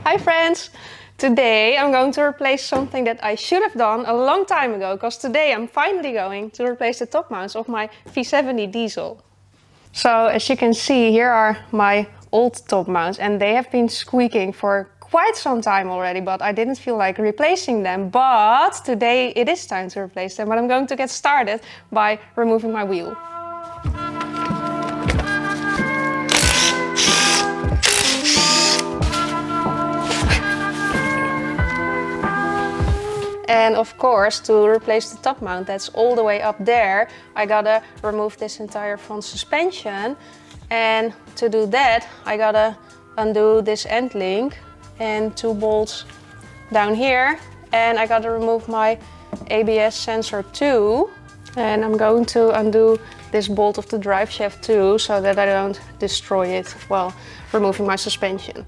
Hi friends! Today I'm going to replace something that I should have done a long time ago, because today I'm finally going to replace the top mounts of my V70 diesel. So as you can see, here are my old top mounts and they have been squeaking for quite some time already, but I didn't feel like replacing them. But today it is time to replace them, but I'm going to get started by removing my wheel. And of course, to replace the top mount that's all the way up there, I gotta remove this entire front suspension. And to do that, I gotta undo this end link and 2 bolts down here. And I gotta remove my ABS sensor too. And I'm going to undo this bolt of the drive shaft too, so that I don't destroy it while removing my suspension.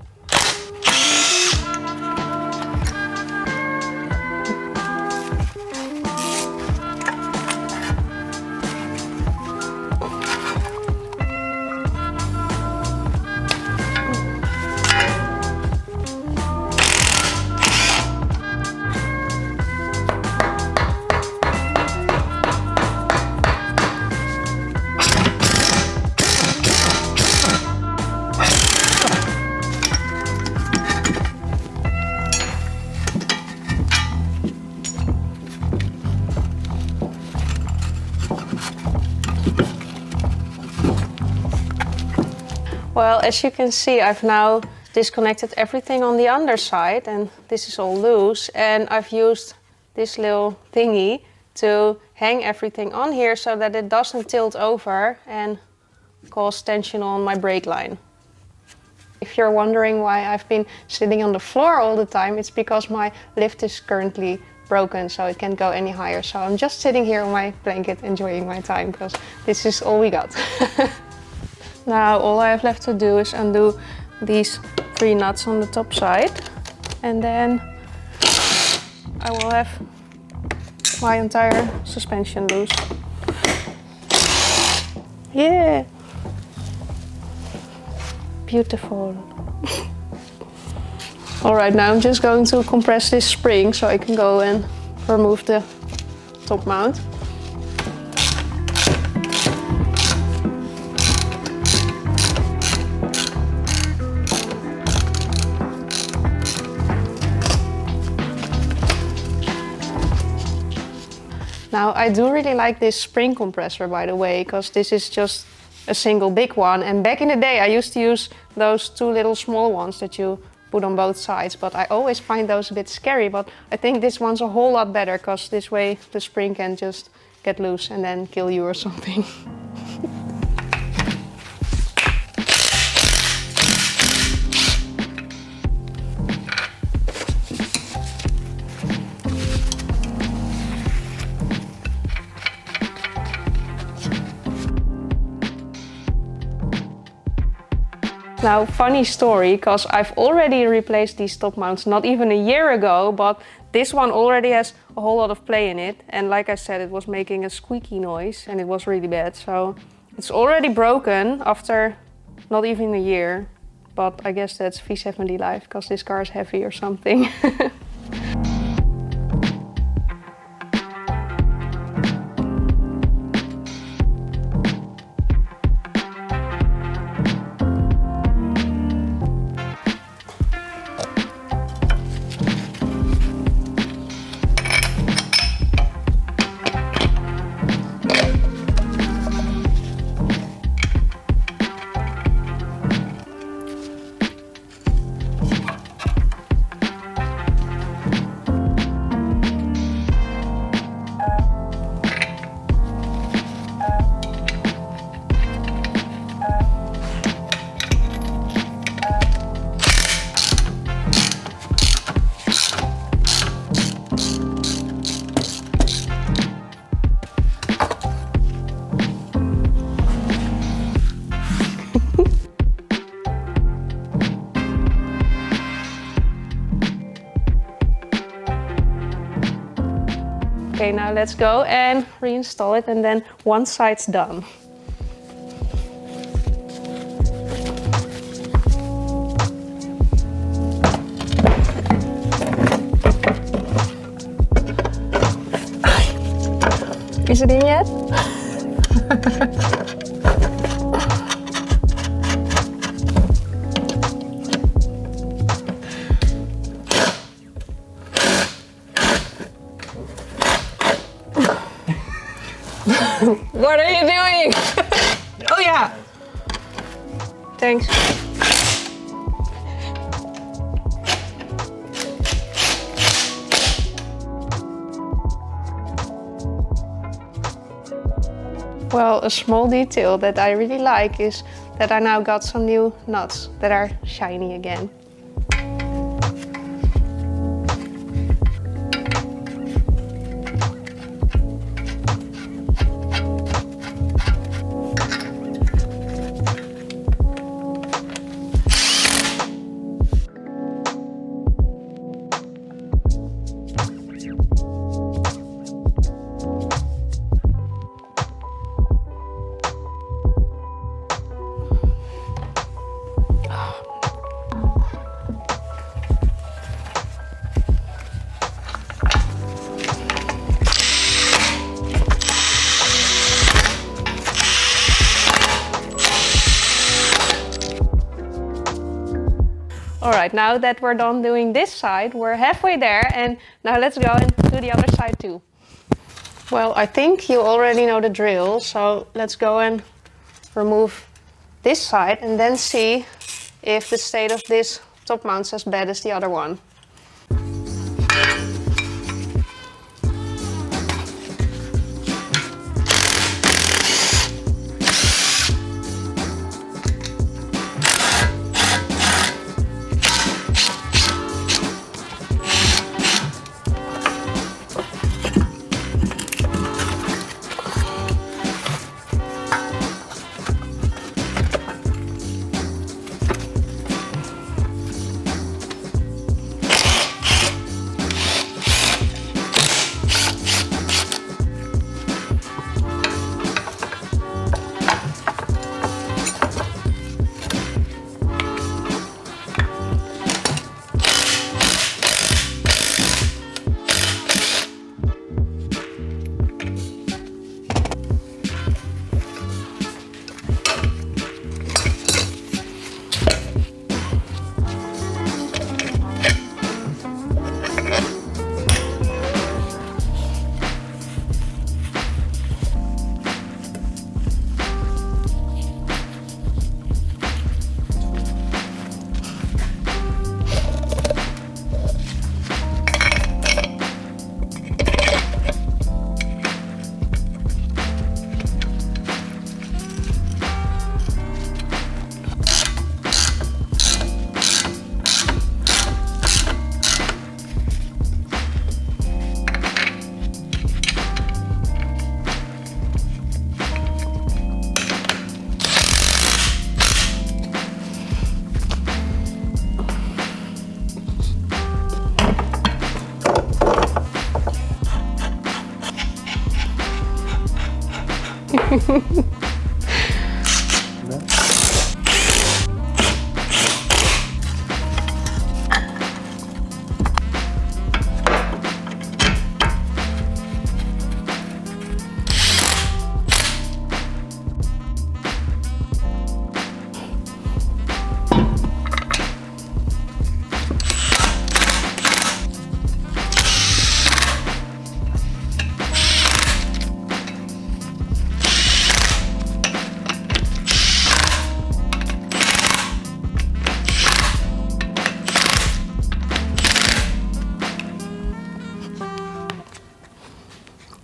Well, as you can see, I've now disconnected everything on the underside and this is all loose, and I've used this little thingy to hang everything on here so that it doesn't tilt over and cause tension on my brake line. If you're wondering why I've been sitting on the floor all the time, it's because my lift is currently broken, so it can't go any higher. So I'm just sitting here on my blanket enjoying my time because this is all we got. Now all I have left to do is undo these 3 nuts on the top side, and then I will have my entire suspension loose. Yeah! Beautiful. Alright, now I'm just going to compress this spring so I can go and remove the top mount. Now I do really like this spring compressor, by the way, because this is just a single big one, and back in the day I used to use those 2 little small ones that you put on both sides, but I always find those a bit scary. But I think this one's a whole lot better, because this way the spring can just get loose and then kill you or something. Now, funny story, because I've already replaced these top mounts not even a year ago, but this one already has a whole lot of play in it. And like I said, it was making a squeaky noise and it was really bad. So it's already broken after not even a year. But I guess that's V70 life, because this car is heavy or something. Okay, now let's go and reinstall it, and then one side's done. Is it in yet? What are you doing? Oh yeah. Thanks. Well, a small detail that I really like is that I now got some new nuts that are shiny again. Alright, now that we're done doing this side, we're halfway there, and now let's go and do the other side too. Well, I think you already know the drill, so let's go and remove this side and then see if the state of this top mount's as bad as the other one.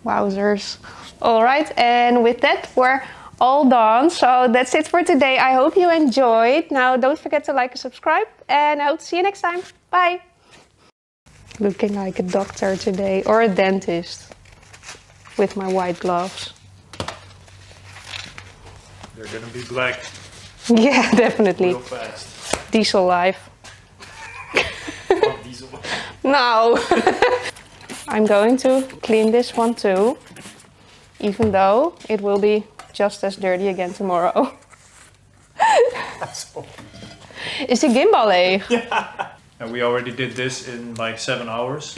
Wowzers. Alright, and with that we're all done. So that's it for today. I hope you enjoyed. Now don't forget to like and subscribe, and I hope to see you next time. Bye! Looking like a doctor today, or a dentist, with my white gloves. They're gonna be black. Yeah, definitely. Real fast. Diesel life. Fuck diesel. No! I'm going to clean this one too, even though it will be just as dirty again tomorrow. Is the gimbal leeg? Yeah. And we already did this in like 7 hours.